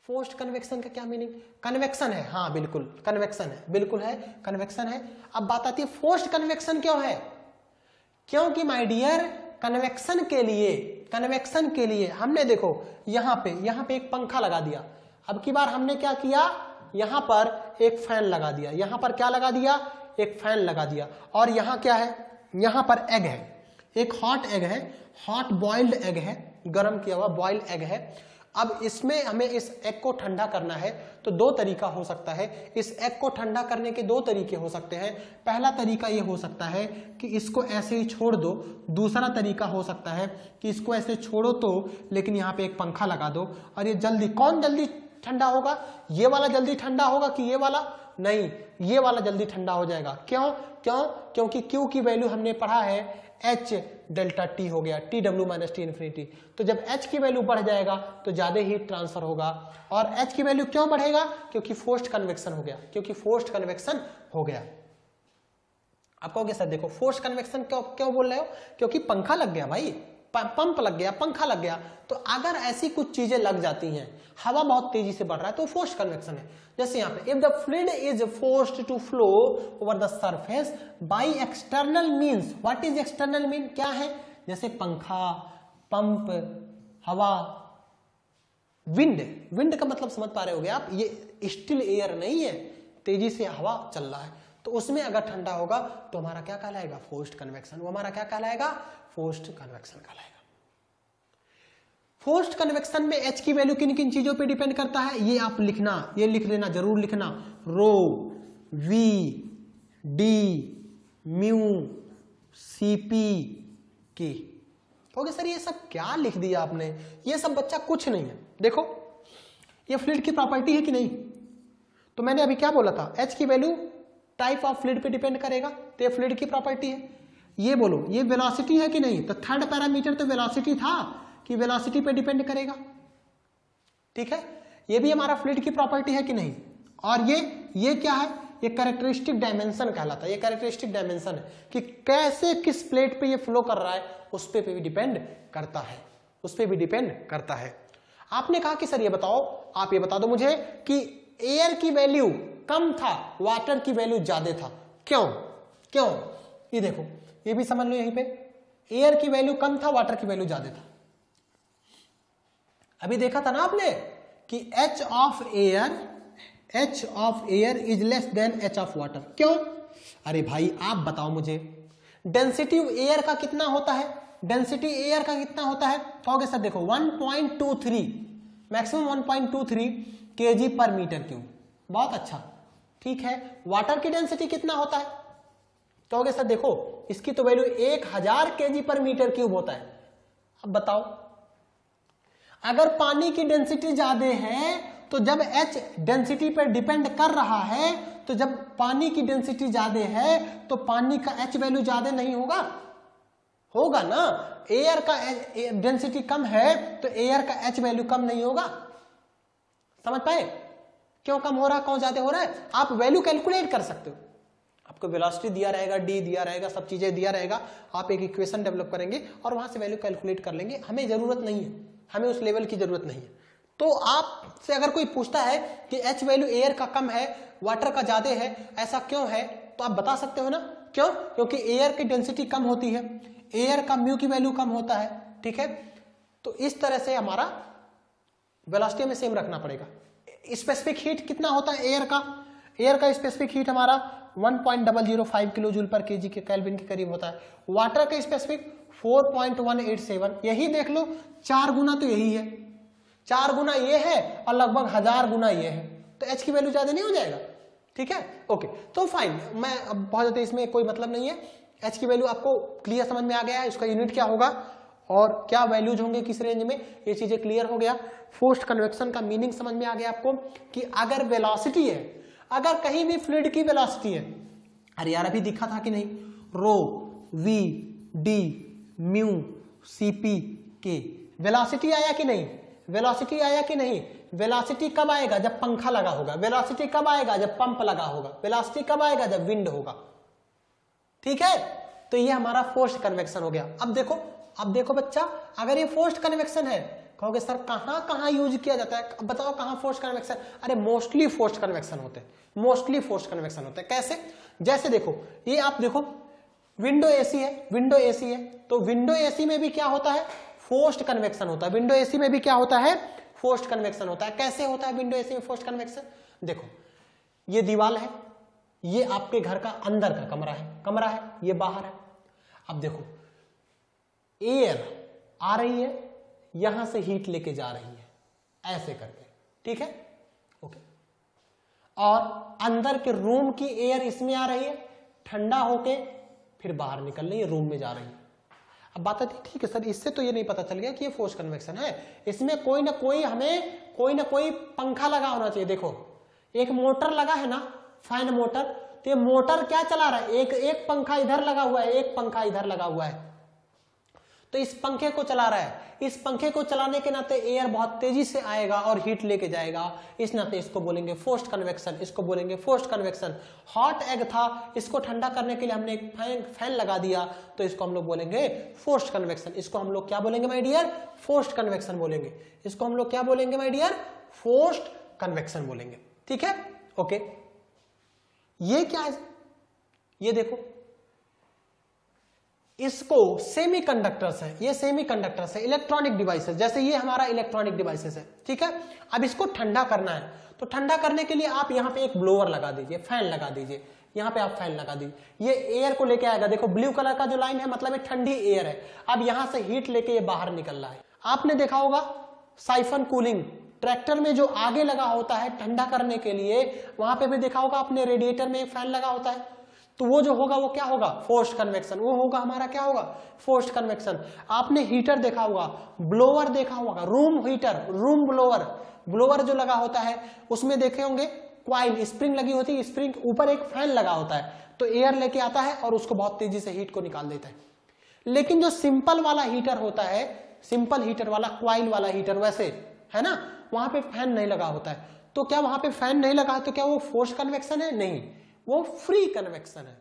Forced convection का क्या meaning? Convection है, हाँ बिल्कुल कन्वेक्शन है, बिल्कुल है कन्वेक्शन है। अब बात आती है फोर्स्ड कन्वेक्शन क्यों है? क्योंकि माय डियर कन्वेक्शन के लिए हमने देखो यहां पे एक पंखा लगा दिया। अब की बार हमने क्या किया, यहां पर एक फैन लगा दिया, यहां पर क्या लगा दिया, एक फैन लगा दिया। और यहां क्या है, यहां पर एग है, एक हॉट एग है, हॉट बॉइल्ड एग है, गर्म किया हुआ बॉइल्ड एग है। अब इसमें हमें इस एग को ठंडा करना है तो दो तरीका हो सकता है। इस एग को ठंडा करने के दो तरीके हो सकते हैं। पहला तरीका ये हो सकता है कि इसको ऐसे ही छोड़ दो, दूसरा तरीका हो सकता है कि इसको ऐसे छोड़ो तो लेकिन यहाँ पे एक पंखा लगा दो और ये जल्दी, कौन जल्दी ठंडा होगा, ये वाला जल्दी ठंडा होगा कि ये वाला? नहीं, ये वाला जल्दी ठंडा हो जाएगा। क्योंकि Q की वैल्यू हमने पढ़ा है H डेल्टा T हो गया, TW माइनस T इन्फिनिटी। तो जब H की वैल्यू बढ़ जाएगा तो ज्यादा हीट ट्रांसफर होगा। और H की वैल्यू क्यों बढ़ेगा? क्योंकि फोर्स्ड कन्वेक्शन हो गया, आप कहोगे सर देखो फोर्स्ड कन्वेक्शन क्यों बोल रहे हो? क्योंकि पंखा लग गया भाई, पंप लग गया, पंखा लग गया। तो अगर ऐसी कुछ चीजें लग जाती हैं, हवा बहुत तेजी से बढ़ रहा है तो फोर्स्ड कन्वेक्शन है। जैसे यहाँ पे if the fluid is forced to flow over the surface by external means. What is external mean? क्या है? जैसे पंखा, पंप, हवा, विंड का मतलब समझ पा रहे होगे आप, ये स्टिल एयर नहीं है, तेजी से हवा चल रहा है। तो उसमें अगर ठंडा होगा तो हमारा क्या कहलाएगा? Forced convection. वो हमारा क्या कहलाएगा? फोर्स्ड कन्वेक्शन कहलाएगा। फोर्स्ड कन्वेक्शन में H की वैल्यू किन किन चीजों पे डिपेंड करता है, ये आप लिखना, ये लिख लेना, जरूर लिखना। रो, V, D, mu, CP, K। Okay sir ये सब क्या लिख दिया आपने? ये सब बच्चा कुछ नहीं है। देखो ये फ्लूइड की प्रॉपर्टी है कि नहीं? तो मैंने अभी क्या बोला था, H की वैल्यू टाइप ऑफ फ्लूइड पे डिपेंड करेगा, तो ये फ्लूइड की प्रॉपर्टी है। ये बोलो ये वेलोसिटी है कि नहीं? तो थर्ड पैरामीटर तो वेलोसिटी था कि वेलोसिटी पे डिपेंड करेगा, ठीक है। ये भी हमारा फ्लूइड की प्रॉपर्टी है कि नहीं? और ये क्या है? ये कैरेक्टरिस्टिक डायमेंशन कहलाता है। ये कैरेक्टरिस्टिक डायमेंशन है कि कैसे किस प्लेट पे ये फ्लो कर रहा है, उस पे भी डिपेंड करता है, उस पे भी डिपेंड करता है। आपने कहा कि सर ये बताओ, आप ये बता दो मुझे कि एयर की वैल्यू कम था, वाटर की वैल्यू ज्यादा था, क्यों? ये देखो, ये भी समझ लो, यहीं पे एयर की वैल्यू कम था, वाटर की वैल्यू ज्यादा था। अभी देखा था ना आपने कि H of air is less than H of water. क्यों? अरे भाई आप बताओ मुझे, डेंसिटी एयर का कितना होता है? डेंसिटी एयर का कितना होता है? कहोगे सर देखो 1.23, मैक्सिमम 1.23 kg पर मीटर क्यूब। बहुत अच्छा, ठीक है। वाटर की डेंसिटी कितना होता है? कहोगे सर देखो इसकी तो वैल्यू 1000 kg पर मीटर क्यूब होता है। अब बताओ, अगर पानी की डेंसिटी ज्यादा है तो जब H डेंसिटी पर डिपेंड कर रहा है, तो जब पानी की डेंसिटी ज्यादा है तो पानी का H वैल्यू ज्यादा नहीं होगा? होगा ना। एयर का डेंसिटी कम है तो एयर का H वैल्यू कम नहीं होगा। समझ पाए? क्यों कम हो रहा, कौन ज्यादा हो रहा है? आप वैल्यू कैलकुलेट कर सकते हो, आपको वेलोसिटी दिया रहेगा, D दिया रहेगा, सब चीजें दिया रहेगा, आप एक इक्वेशन डेवलप करेंगे और वहां से वैल्यू कैलकुलेट कर लेंगे। हमें जरूरत नहीं है, हमें उस लेवल की जरूरत नहीं है। तो आपसे अगर कोई पूछता है कि H वैल्यू एयर का कम है, वाटर का ज्यादा है, ऐसा क्यों है, तो आप बता सकते हो ना। क्यों? क्योंकि एयर की डेंसिटी कम होती है, एयर का म्यू की वैल्यू कम होता है, ठीक है। तो इस तरह से हमारा वेलोसिटी में सेम रखना पड़ेगा। स्पेसिफिक हीट कितना होता है एयर का? एयर का स्पेसिफिक हीट हमारा 1.005 किलो जूल पर केजी के केल्विन के करीब होता है। वाटर का स्पेसिफिक 4.187, यही देख लो, 4 गुना तो यही है, 4 गुना ये है और लगभग 1000 गुना ये है, तो H की वैल्यू ज्यादा नहीं हो जाएगा? ठीक है, ओके। तो फाइन, मैं अब बहुत ज्यादा इसमें कोई मतलब नहीं है। H की वैल्यू आपको क्लियर समझ में आ गया है, इसका यूनिट क्या होगा और क्या वैल्यूज होंगे किस रेंज में, ये चीजें क्लियर हो गया। फोर्स्ड कन्वेक्शन का मीनिंग समझ में आ गया आपको कि अगर वेलोसिटी है, अगर कहीं भी फ्लूइड की वेलोसिटी है, अरे यार अभी दिखा था कि नहीं, रो, V, D, mu, CP, K, velocity आया कि नहीं? वेलोसिटी आया कि नहीं? वेलोसिटी कब आएगा? जब पंखा लगा होगा। वेलोसिटी कब आएगा? जब पंप लगा होगा। वेलोसिटी कब आएगा? जब विंड होगा, ठीक है। तो ये हमारा फोर्स्ड कन्वेक्शन हो गया। अब देखो बच्चा, अगर ये फोर्स्ड कन्वेक्शन है, कहोगे सर कहां कहां यूज किया जाता है, बताओ कहां फोर्स्ड कन्वेक्शन। अरे मोस्टली फोर्स्ड कन्वेक्शन होते हैं, मोस्टली फोर्स्ड कन्वेक्शन होते हैं। कैसे, जैसे देखो ये आप देखो विंडो एसी है, विंडो एसी है, तो विंडो एसी में भी क्या होता है, फोर्स्ड कन्वेक्शन होता है। विंडो एसी में भी क्या होता है, फोर्स्ड कन्वेक्शन होता है। कैसे होता है विंडो एसी में फोर्स्ड कन्वेक्शन, देखो ये दीवार है, ये आपके घर का अंदर का कमरा है, ये बाहर है। अब देखो एयर आ रही है, यहां से हीट लेके जा रही है ऐसे करके, ठीक है, ओके। और अंदर के रूम की एयर इसमें आ रही है, ठंडा होके फिर बाहर निकल रही है, रूम में जा रही है। अब बात आती है ठीक है सर, इससे तो ये नहीं पता चल गया कि ये फोर्स कन्वेक्शन है, इसमें कोई ना कोई हमें कोई ना कोई पंखा लगा होना चाहिए। देखो एक मोटर लगा है ना, फैन मोटर, तो ये मोटर क्या चला रहा है, एक पंखा इधर लगा हुआ है, एक पंखा इधर लगा हुआ है, तो इस पंखे को चला रहा है। इस पंखे को चलाने के नाते एयर बहुत तेजी से आएगा और हीट लेके जाएगा, इस नाते इसको बोलेंगे फोर्स्ड कन्वेक्शन, इसको बोलेंगे फोर्स्ड कन्वेक्शन। हॉट एग था, इसको ठंडा करने के लिए हमने एक फैन लगा दिया, तो इसको हम लोग बोलेंगे फोर्स्ड कन्वेक्शन। इसको हम लोग क्या बोलेंगे माय डियर, फोर्स्ड कन्वेक्शन बोलेंगे। इसको हम लोग क्या बोलेंगे माय डियर, फोर्स्ड कन्वेक्शन बोलेंगे, ठीक है, ओके। ये क्या है, ये देखो इसको सेमीकंडक्टर्स है, ये सेमीकंडक्टर्स है, इलेक्ट्रॉनिक डिवाइसेस, जैसे ये हमारा इलेक्ट्रॉनिक डिवाइसेस है, ठीक है। अब इसको ठंडा करना है, तो ठंडा करने के लिए आप यहां पे एक ब्लोअर लगा दीजिए, फैन लगा दीजिए, यहां पे आप फैन लगा दीजिए, ये एयर को लेके आएगा। देखो ब्लू कलर का जो लाइन है मतलब ये ठंडी एयर है, अब यहां से हीट लेके ये बाहर निकल रहा है। आपने देखा होगा साइफन कूलिंग, ट्रैक्टर में जो आगे लगा होता है ठंडा करने के लिए, वहां पे भी देखा होगा आपने रेडिएटर में एक फैन लगा होता है, तो वो जो होगा वो क्या होगा, फोर्स्ड कन्वेक्शन, वो होगा हमारा क्या होगा, फोर्स्ड कन्वेक्शन। आपने हीटर देखा होगा, ब्लोअर देखा होगा, room heater, room blower, blower जो लगा होता है उसमें देखे होंगे क्वाइल स्प्रिंग लगी होती है, स्प्रिंग ऊपर एक फैन लगा होता है, तो एयर लेके आता है और उसको बहुत तेजी से हीट को निकाल देता है। लेकिन जो सिंपल वाला हीटर होता है, सिंपल हीटर वाला, क्वाइल वाला हीटर वैसे है ना, वहां पे फैन नहीं लगा होता है, तो क्या वहां पे फैन नहीं लगा है तो क्या वो फोर्स्ड कन्वेक्शन है, नहीं, वो फ्री कन्वेक्शन है।